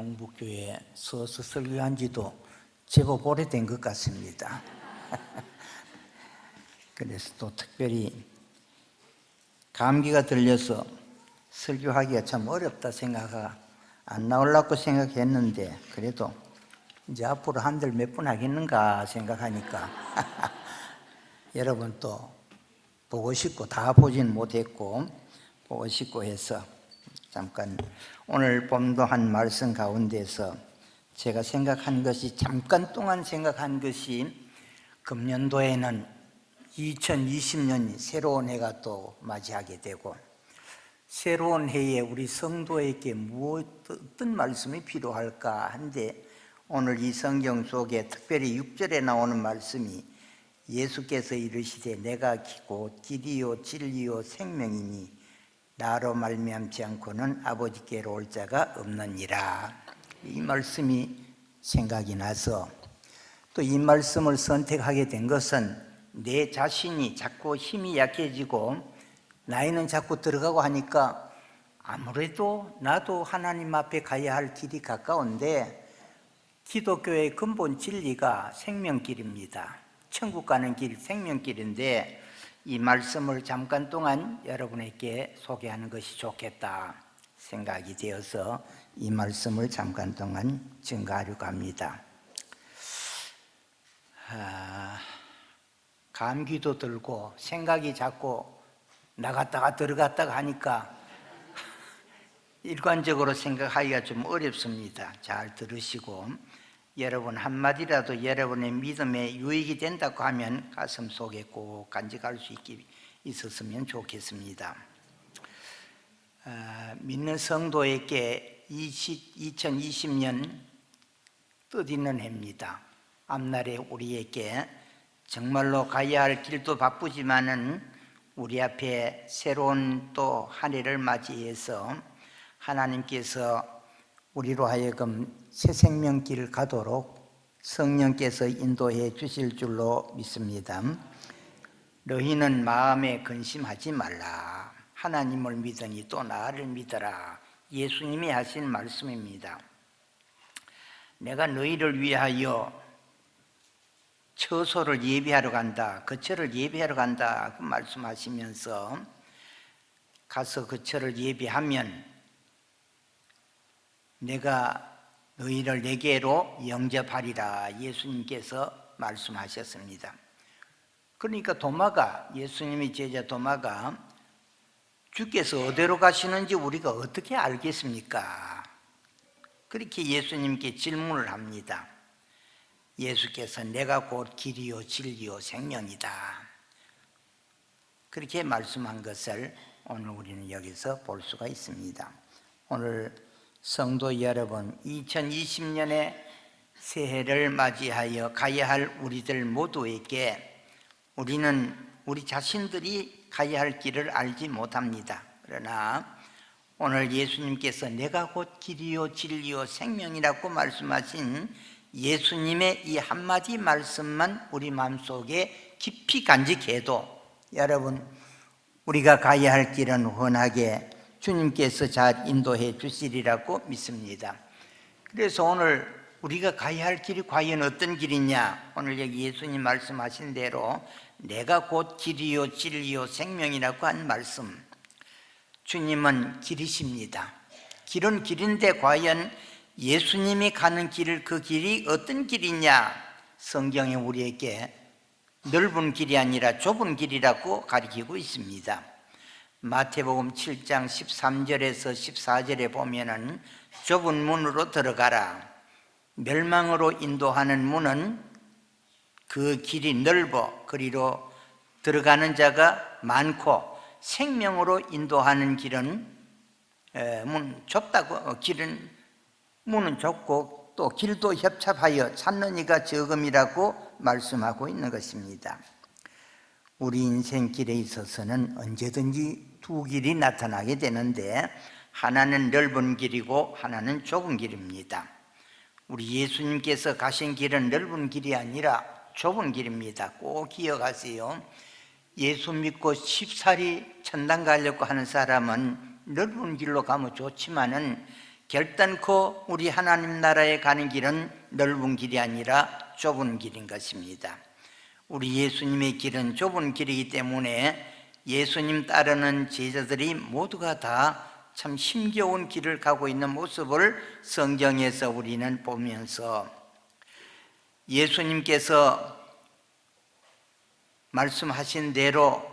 농부교회 서서 설교한 지도 제법 오래된 것 같습니다. 그래서 또 특별히 감기가 들려서 설교하기가 참 어렵다 생각하고 안 나오려고 생각했는데 그래도 이제 앞으로 한들 몇 분 하겠는가 생각하니까 여러분 또 보고 싶고 다 보진 못했고 보고 싶고 해서 잠깐 오늘 본도한 말씀 가운데서 제가 생각한 것이 잠깐 동안 생각한 것이 금년도에는 2020년이 새로운 해가 또 맞이하게 되고 새로운 해에 우리 성도에게 어떤 말씀이 필요할까 한데 오늘 이 성경 속에 특별히 6절에 나오는 말씀이 예수께서 이르시되 내가 곧 길이요 진리요 생명이니 나로 말미암지 않고는 아버지께로 올 자가 없느니라. 이 말씀이 생각이 나서 또 이 말씀을 선택하게 된 것은 내 자신이 자꾸 힘이 약해지고 나이는 자꾸 들어가고 하니까 아무래도 나도 하나님 앞에 가야 할 길이 가까운데 기독교의 근본 진리가 생명길입니다. 천국 가는 길 생명길인데 이 말씀을 잠깐 동안 여러분에게 소개하는 것이 좋겠다 생각이 되어서 이 말씀을 잠깐 동안 증가하려고 합니다. 감기도 들고 생각이 자꾸 나갔다가 들어갔다가 하니까 일관적으로 생각하기가 좀 어렵습니다. 잘 들으시고 여러분 한마디라도 여러분의 믿음에 유익이 된다고 하면 가슴 속에 꼭 간직할 수 있었으면 좋겠습니다. 믿는 성도에게 2020년 뜻있는 해입니다. 앞날에 우리에게 정말로 가야 할 길도 바쁘지만은 우리 앞에 새로운 또 한 해를 맞이해서 하나님께서 우리로 하여금 새 생명길을 가도록 성령께서 인도해 주실 줄로 믿습니다. 너희는 마음에 근심하지 말라. 하나님을 믿으니 또 나를 믿어라. 예수님이 하신 말씀입니다. 내가 너희를 위하여 처소를 예비하러 간다. 거처를 예비하러 간다. 그 말씀하시면서 가서 거처를 예비하면 내가 너희를 내게로 영접하리라. 예수님께서 말씀하셨습니다. 그러니까 도마가 예수님의 제자 도마가 주께서 어디로 가시는지 우리가 어떻게 알겠습니까? 그렇게 예수님께 질문을 합니다. 예수께서 내가 곧 길이요 진리요 생명이다. 그렇게 말씀한 것을 오늘 우리는 여기서 볼 수가 있습니다. 오늘 성도 여러분, 2020년의 새해를 맞이하여 가야 할 우리들 모두에게 우리는 우리 자신들이 가야 할 길을 알지 못합니다. 그러나 오늘 예수님께서 내가 곧 길이요 진리요 생명이라고 말씀하신 예수님의 이 한마디 말씀만 우리 마음속에 깊이 간직해도 여러분 우리가 가야 할 길은 훤하게 주님께서 잘 인도해 주시리라고 믿습니다. 그래서 오늘 우리가 가야 할 길이 과연 어떤 길이냐? 오늘 여기 예수님 말씀하신 대로 내가 곧 길이요 진리요 생명이라고 한 말씀, 주님은 길이십니다. 길은 길인데 과연 예수님이 가는 길, 그 길이 어떤 길이냐? 성경이 우리에게 넓은 길이 아니라 좁은 길이라고 가리키고 있습니다. 마태복음 7장 13절에서 14절에 보면은 좁은 문으로 들어가라. 멸망으로 인도하는 문은 그 길이 넓어 그리로 들어가는 자가 많고 생명으로 인도하는 길은 좁다고 문은 좁고 또 길도 협착하여 찾는 이가 적음이라고 말씀하고 있는 것입니다. 우리 인생길에 있어서는 언제든지 두 길이 나타나게 되는데 하나는 넓은 길이고 하나는 좁은 길입니다. 우리 예수님께서 가신 길은 넓은 길이 아니라 좁은 길입니다. 꼭 기억하세요. 예수 믿고 쉽사리 천당 가려고 하는 사람은 넓은 길로 가면 좋지만은 결단코 우리 하나님 나라에 가는 길은 넓은 길이 아니라 좁은 길인 것입니다. 우리 예수님의 길은 좁은 길이기 때문에 예수님 따르는 제자들이 모두가 다 참 힘겨운 길을 가고 있는 모습을 성경에서 우리는 보면서 예수님께서 말씀하신 대로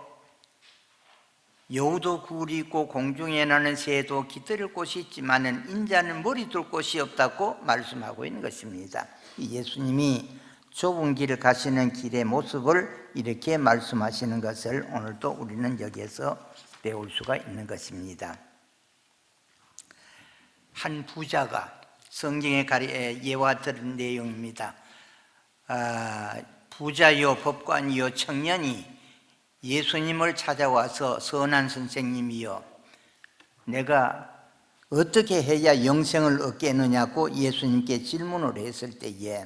여우도 굴이 있고 공중에 나는 새도 깃들일 곳이 있지만은 인자는 머리 둘 곳이 없다고 말씀하고 있는 것입니다. 예수님이 좁은 길을 가시는 길의 모습을 이렇게 말씀하시는 것을 오늘도 우리는 여기에서 배울 수가 있는 것입니다. 한 부자가 성경에 예와 들은 내용입니다. 부자요 법관이요 청년이 예수님을 찾아와서 선한 선생님이요 내가 어떻게 해야 영생을 얻겠느냐고 예수님께 질문을 했을 때에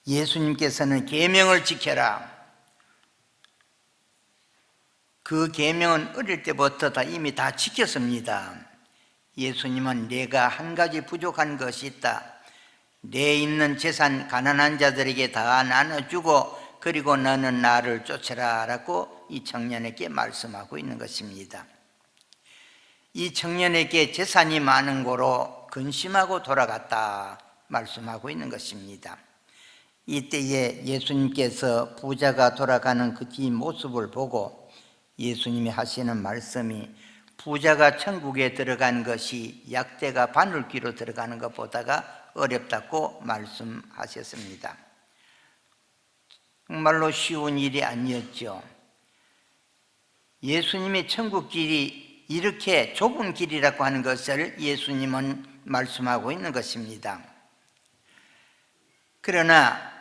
예수님께서는 계명을 지켜라. 그 계명은 어릴 때부터 이미 다 지켰습니다. 예수님은 내가 한 가지 부족한 것이 있다. 내 있는 재산 가난한 자들에게 다 나눠주고 그리고 너는 나를 쫓아라 라고 이 청년에게 말씀하고 있는 것입니다. 이 청년에게 재산이 많은 고로 근심하고 돌아갔다 말씀하고 있는 것입니다. 이때에 예수님께서 부자가 돌아가는 그 뒷모습을 보고 예수님이 하시는 말씀이 부자가 천국에 들어간 것이 약대가 바늘귀로 들어가는 것보다가 어렵다고 말씀하셨습니다. 정말로 쉬운 일이 아니었죠. 예수님의 천국 길이 이렇게 좁은 길이라고 하는 것을 예수님은 말씀하고 있는 것입니다. 그러나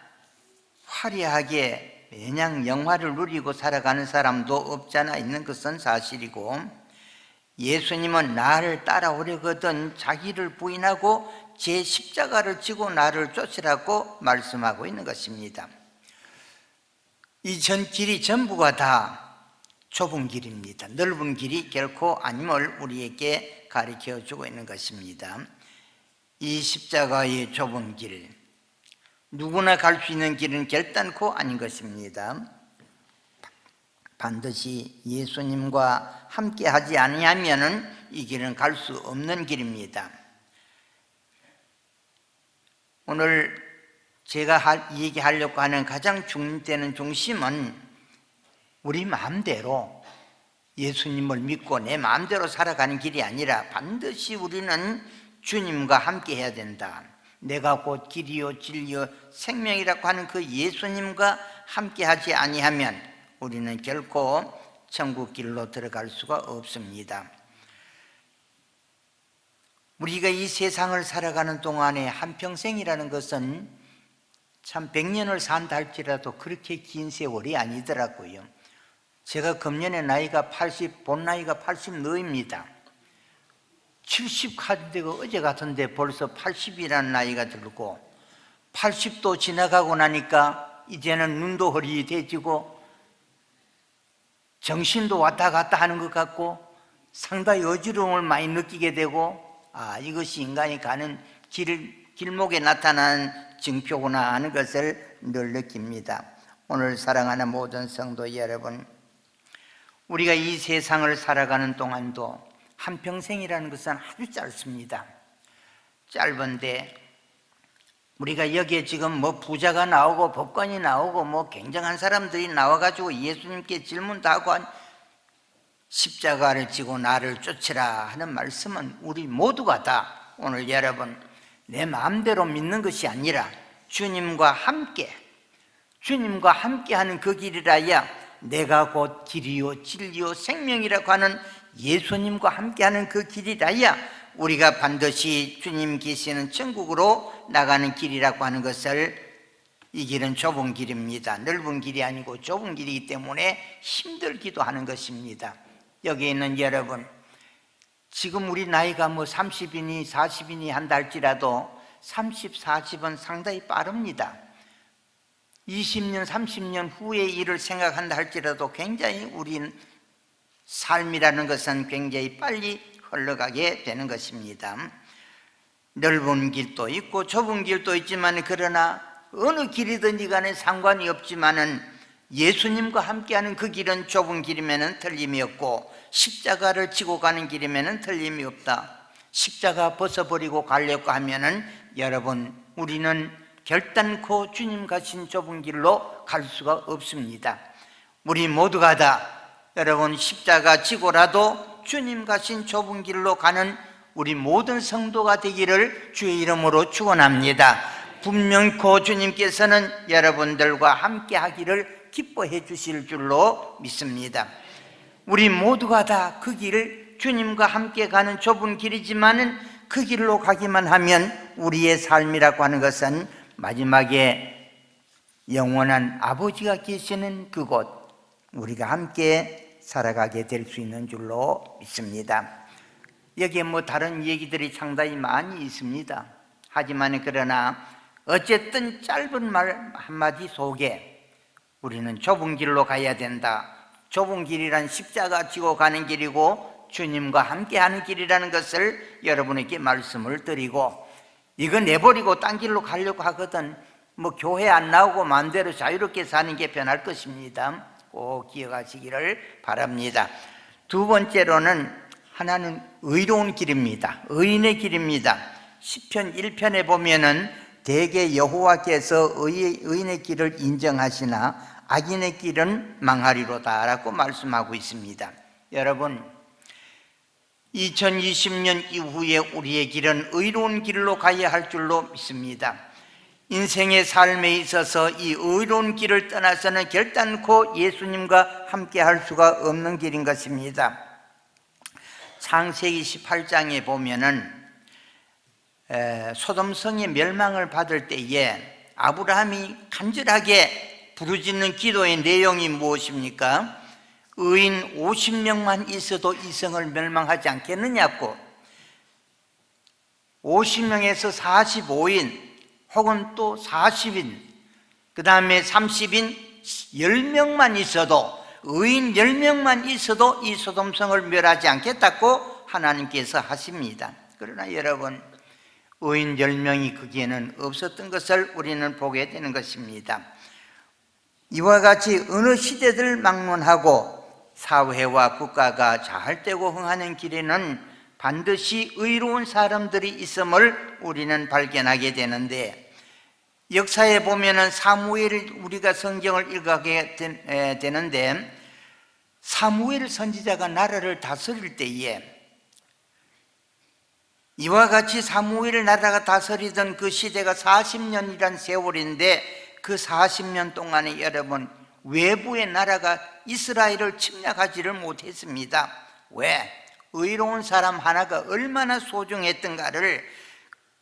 화려하게 매냥 영화를 누리고 살아가는 사람도 없잖아 있는 것은 사실이고 예수님은 나를 따라오려거든 자기를 부인하고 제 십자가를 지고 나를 쫓으라고 말씀하고 있는 것입니다. 이 전 길이 전부가 다 좁은 길입니다. 넓은 길이 결코 아님을 우리에게 가르쳐 주고 있는 것입니다. 이 십자가의 좁은 길, 누구나 갈 수 있는 길은 결단코 아닌 것입니다. 반드시 예수님과 함께 하지 아니하면은 이 길은 갈 수 없는 길입니다. 오늘 제가 얘기하려고 하는 가장 중요한 중심은 우리 마음대로 예수님을 믿고 내 마음대로 살아가는 길이 아니라 반드시 우리는 주님과 함께 해야 된다. 내가 곧 길이요 진리요 생명이라고 하는 그 예수님과 함께 하지 아니하면 우리는 결코 천국 길로 들어갈 수가 없습니다. 우리가 이 세상을 살아가는 동안에 한평생이라는 것은 참 100년을 산다 할지라도 그렇게 긴 세월이 아니더라고요. 제가 금년에 나이가 80, 본 나이가 80너입니다. 70 카드가 어제 같은데 벌써 80이라는 나이가 들고 80도 지나가고 나니까 이제는 눈도 흐릿해지고 정신도 왔다 갔다 하는 것 같고 상당히 어지러움을 많이 느끼게 되고 이것이 인간이 가는 길목에 나타나는 증표구나 하는 것을 늘 느낍니다. 오늘 사랑하는 모든 성도 여러분, 우리가 이 세상을 살아가는 동안도 한평생이라는 것은 아주 짧습니다. 짧은데 우리가 여기에 지금 부자가 나오고 법관이 나오고 굉장한 사람들이 나와가지고 예수님께 질문도 하고 십자가를 지고 나를 쫓으라 하는 말씀은 우리 모두가 다 오늘 여러분 내 마음대로 믿는 것이 아니라 주님과 함께 하는 그 길이라야 내가 곧 길이요 진리요 생명이라고 하는 예수님과 함께 하는 그 길이라야 우리가 반드시 주님 계시는 천국으로 나가는 길이라고 하는 것을 이 길은 좁은 길입니다. 넓은 길이 아니고 좁은 길이기 때문에 힘들기도 하는 것입니다. 여기 있는 여러분, 지금 우리 나이가 30이니 40이니 한다 할지라도 30, 40은 상당히 빠릅니다. 20년, 30년 후의 일을 생각한다 할지라도 굉장히 우린 삶이라는 것은 굉장히 빨리 흘러가게 되는 것입니다. 넓은 길도 있고 좁은 길도 있지만, 그러나 어느 길이든지 간에 상관이 없지만은 예수님과 함께하는 그 길은 좁은 길이면은 틀림이 없고, 십자가를 지고 가는 길이면은 틀림이 없다. 십자가 벗어버리고 가려고 하면은 여러분, 우리는 결단코 주님 가신 좁은 길로 갈 수가 없습니다. 우리 모두가 다 여러분 십자가 지고라도 주님 가신 좁은 길로 가는 우리 모든 성도가 되기를 주의 이름으로 축원합니다. 분명코 주님께서는 여러분들과 함께 하기를 기뻐해 주실 줄로 믿습니다. 우리 모두가 다 그 길을 주님과 함께 가는 좁은 길이지만은 그 길로 가기만 하면 우리의 삶이라고 하는 것은 마지막에 영원한 아버지가 계시는 그곳, 우리가 함께 살아가게 될 수 있는 줄로 믿습니다. 여기에 다른 얘기들이 상당히 많이 있습니다. 하지만 그러나 어쨌든 짧은 말 한마디 속에 우리는 좁은 길로 가야 된다. 좁은 길이란 십자가 지고 가는 길이고 주님과 함께하는 길이라는 것을 여러분에게 말씀을 드리고, 이거 내버리고 딴 길로 가려고 하거든 교회 안 나오고 마음대로 자유롭게 사는 게 편할 것입니다. 꼭 기억하시기를 바랍니다. 두 번째로는 하나는 의로운 길입니다. 의인의 길입니다. 시편 1편에 보면은 대개 여호와께서 의인의 길을 인정하시나 악인의 길은 망하리로다 라고 말씀하고 있습니다. 여러분, 2020년 이후에 우리의 길은 의로운 길로 가야 할 줄로 믿습니다. 인생의 삶에 있어서 이 의로운 길을 떠나서는 결단코 예수님과 함께 할 수가 없는 길인 것입니다. 창세기 18장에 보면은 소돔성의 멸망을 받을 때에 아브라함이 간절하게 부르짖는 기도의 내용이 무엇입니까? 의인 50명만 있어도 이 성을 멸망하지 않겠느냐고, 50명에서 45인 혹은 또 40인, 그 다음에 30인 10명만 있어도, 의인 10명만 있어도 이 소돔성을 멸하지 않겠다고 하나님께서 하십니다. 그러나 여러분, 의인 10명이 거기에는 없었던 것을 우리는 보게 되는 것입니다. 이와 같이 어느 시대들 막론하고 사회와 국가가 잘되고 흥하는 길에는 반드시 의로운 사람들이 있음을 우리는 발견하게 되는데, 역사에 보면은 사무엘, 우리가 성경을 읽게 되는데, 사무엘 선지자가 나라를 다스릴 때에 이와 같이 사무엘 나라가 다스리던 그 시대가 40년이란 세월인데, 그 40년 동안에 여러분 외부의 나라가 이스라엘을 침략하지를 못했습니다. 왜? 의로운 사람 하나가 얼마나 소중했던가를.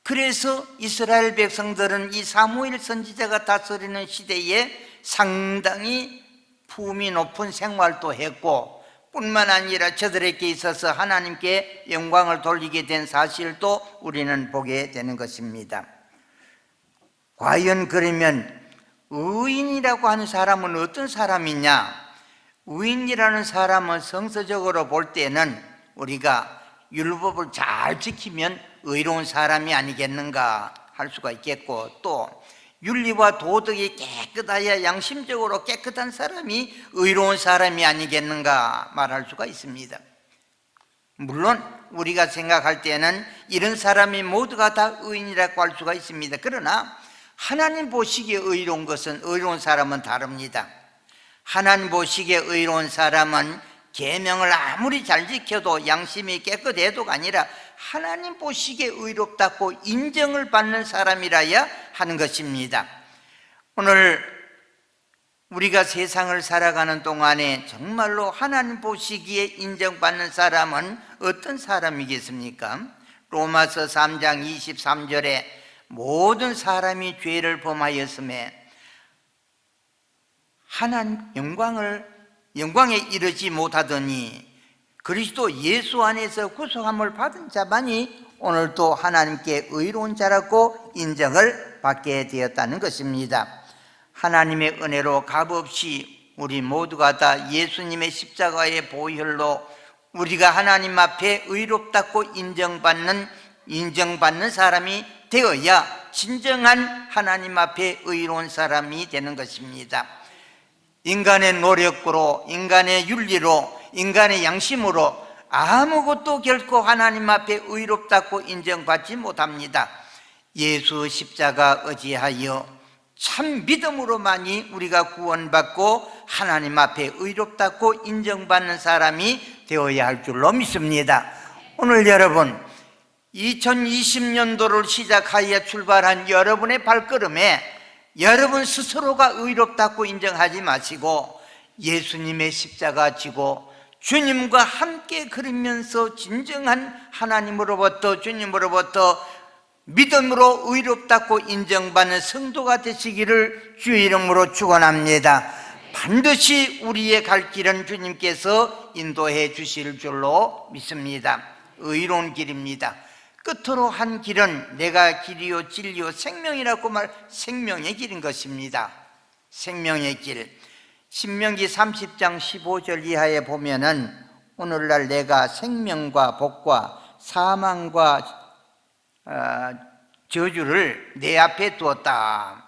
그래서 이스라엘 백성들은 이 사무엘 선지자가 다스리는 시대에 상당히 품위 높은 생활도 했고, 뿐만 아니라 저들에게 있어서 하나님께 영광을 돌리게 된 사실도 우리는 보게 되는 것입니다. 과연 그러면 의인이라고 하는 사람은 어떤 사람이냐? 의인이라는 사람은 성서적으로 볼 때는 우리가 율법을 잘 지키면 의로운 사람이 아니겠는가 할 수가 있겠고, 또 윤리와 도덕이 깨끗하여 양심적으로 깨끗한 사람이 의로운 사람이 아니겠는가 말할 수가 있습니다. 물론 우리가 생각할 때는 이런 사람이 모두가 다 의인이라고 할 수가 있습니다. 그러나 하나님 보시기에 의로운 것은, 의로운 사람은 다릅니다. 하나님 보시기에 의로운 사람은 계명을 아무리 잘 지켜도 양심이 깨끗해도가 아니라 하나님 보시기에 의롭다고 인정을 받는 사람이라야 하는 것입니다. 오늘 우리가 세상을 살아가는 동안에 정말로 하나님 보시기에 인정받는 사람은 어떤 사람이겠습니까? 로마서 3장 23절에 모든 사람이 죄를 범하였음에 하나님 영광에 이르지 못하더니 그리스도 예수 안에서 구속함을 받은 자만이 오늘도 하나님께 의로운 자라고 인정을 받게 되었다는 것입니다. 하나님의 은혜로 값없이 우리 모두가 다 예수님의 십자가의 보혈로 우리가 하나님 앞에 의롭다고 인정받는 사람이 되어야 진정한 하나님 앞에 의로운 사람이 되는 것입니다. 인간의 노력으로, 인간의 윤리로, 인간의 양심으로 아무것도 결코 하나님 앞에 의롭다고 인정받지 못합니다. 예수 십자가 의지하여 참 믿음으로만이 우리가 구원받고 하나님 앞에 의롭다고 인정받는 사람이 되어야 할 줄로 믿습니다. 오늘 여러분, 2020년도를 시작하여 출발한 여러분의 발걸음에 여러분 스스로가 의롭다고 인정하지 마시고 예수님의 십자가 지고 주님과 함께 걸으면서 진정한 하나님으로부터, 주님으로부터 믿음으로 의롭다고 인정받는 성도가 되시기를 주의 이름으로 축원합니다. 반드시 우리의 갈 길은 주님께서 인도해 주실 줄로 믿습니다. 의로운 길입니다. 끝으로 한 길은 내가 길이요 진리요 생명이라고 생명의 길인 것입니다. 생명의 길. 신명기 30장 15절 이하에 보면은 오늘날 내가 생명과 복과 사망과 저주를 내 앞에 두었다.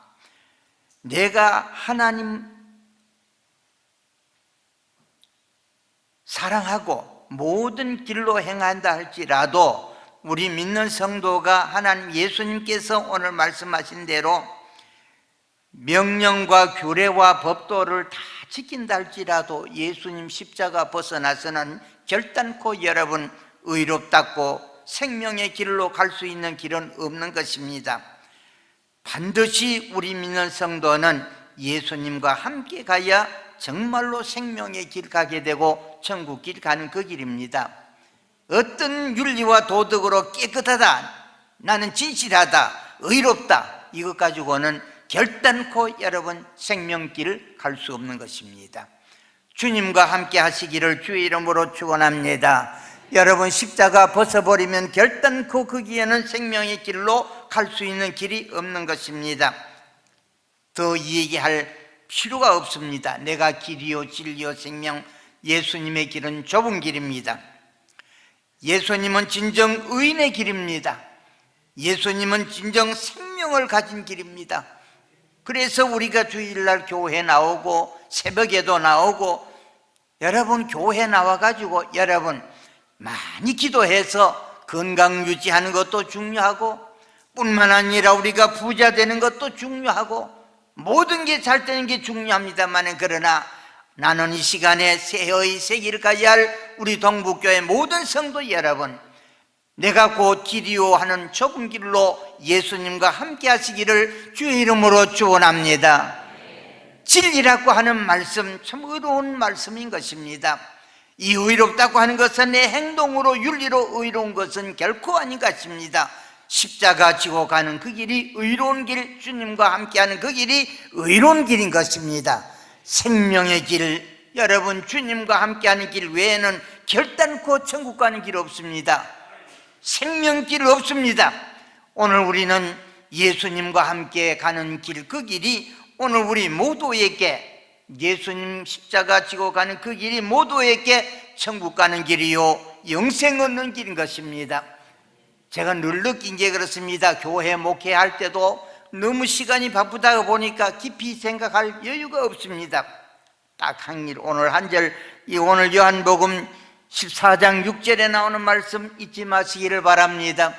내가 하나님 사랑하고 모든 길로 행한다 할지라도 우리 믿는 성도가 하나님 예수님께서 오늘 말씀하신 대로 명령과 규례와 법도를 다 지킨다 할지라도 예수님 십자가 벗어나서는 결단코 여러분 의롭다고 생명의 길로 갈 수 있는 길은 없는 것입니다. 반드시 우리 믿는 성도는 예수님과 함께 가야 정말로 생명의 길 가게 되고 천국 길 가는 그 길입니다. 어떤 윤리와 도덕으로 깨끗하다, 나는 진실하다, 의롭다, 이것 가지고는 결단코 여러분 생명길을 갈 수 없는 것입니다. 주님과 함께 하시기를 주의 이름으로 축원합니다. 여러분 십자가 벗어버리면 결단코 거기에는 생명의 길로 갈 수 있는 길이 없는 것입니다. 더 얘기할 필요가 없습니다. 내가 길이요 진리요 생명, 예수님의 길은 좁은 길입니다. 예수님은 진정 의인의 길입니다. 예수님은 진정 생명을 가진 길입니다. 그래서 우리가 주일날 교회 나오고 새벽에도 나오고 여러분 교회 나와가지고 여러분 많이 기도해서 건강 유지하는 것도 중요하고 뿐만 아니라 우리가 부자 되는 것도 중요하고 모든 게 잘 되는 게 중요합니다만 그러나 나는 이 시간에 새해의 세기를 가야 할 우리 동북교회 모든 성도 여러분, 내가 곧 길이요 하는 좁은 길로 예수님과 함께 하시기를 주의 이름으로 축원합니다. 진리라고 하는 말씀 참 의로운 말씀인 것입니다. 이 의롭다고 하는 것은 내 행동으로 윤리로 의로운 것은 결코 아닌 것입니다. 십자가 지고 가는 그 길이 의로운 길, 주님과 함께하는 그 길이 의로운 길인 것입니다. 생명의 길, 여러분 주님과 함께하는 길 외에는 결단코 천국 가는 길 없습니다. 생명길 없습니다. 오늘 우리는 예수님과 함께 가는 길, 그 길이 오늘 우리 모두에게 예수님 십자가 지고 가는 그 길이 모두에게 천국 가는 길이요 영생 얻는 길인 것입니다. 제가 늘 느낀 게 그렇습니다. 교회 목회할 때도 너무 시간이 바쁘다 보니까 깊이 생각할 여유가 없습니다. 딱 한 일, 오늘 한 절, 오늘 요한복음 14장 6절에 나오는 말씀 잊지 마시기를 바랍니다.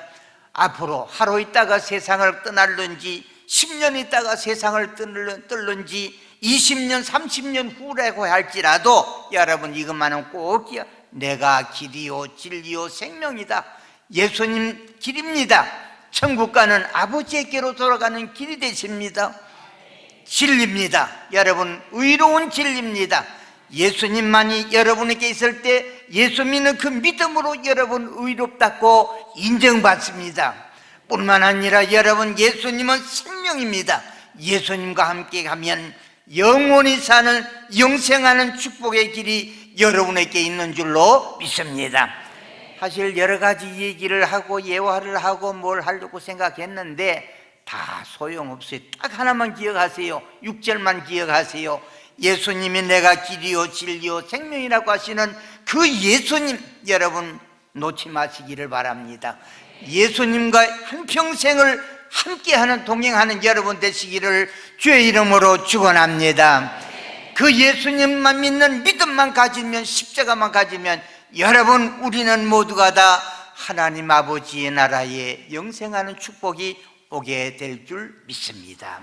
앞으로 하루 있다가 세상을 떠날는지 10년 있다가 세상을 떠날는지 20년, 30년 후라고 할지라도 여러분 이것만은 꼭 기억, 내가 길이요 진리요 생명이다. 예수님 길입니다. 천국 가는 아버지에게로 돌아가는 길이 되십니다. 진리입니다. 여러분 의로운 진리입니다. 예수님만이 여러분에게 있을 때 예수 믿는 그 믿음으로 여러분 의롭다고 인정받습니다. 뿐만 아니라 여러분 예수님은 생명입니다. 예수님과 함께 가면 영원히 사는 영생하는 축복의 길이 여러분에게 있는 줄로 믿습니다. 사실 여러 가지 얘기를 하고 예화를 하고 뭘 하려고 생각했는데 다 소용없어요. 딱 하나만 기억하세요. 6절만 기억하세요. 예수님이 내가 길이요 진리요 생명이라고 하시는 그 예수님 여러분 놓지 마시기를 바랍니다. 예수님과 한평생을 함께하는 동행하는 여러분 되시기를 주의 이름으로 축원합니다. 그 예수님만 믿는 믿음만 가지면, 십자가만 가지면 여러분 우리는 모두가 다 하나님 아버지의 나라에 영생하는 축복이 오게 될 줄 믿습니다.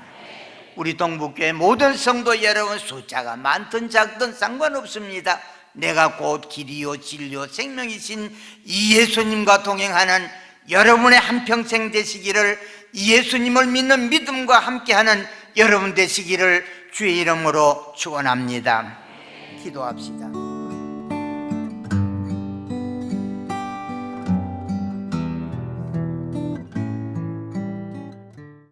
우리 동북교회 모든 성도 여러분, 숫자가 많든 작든 상관없습니다. 내가 곧 길이요 진리요 생명이신 이 예수님과 동행하는 여러분의 한평생 되시기를, 예수님을 믿는 믿음과 함께하는 여러분 되시기를 주의 이름으로 축원합니다. 기도합시다.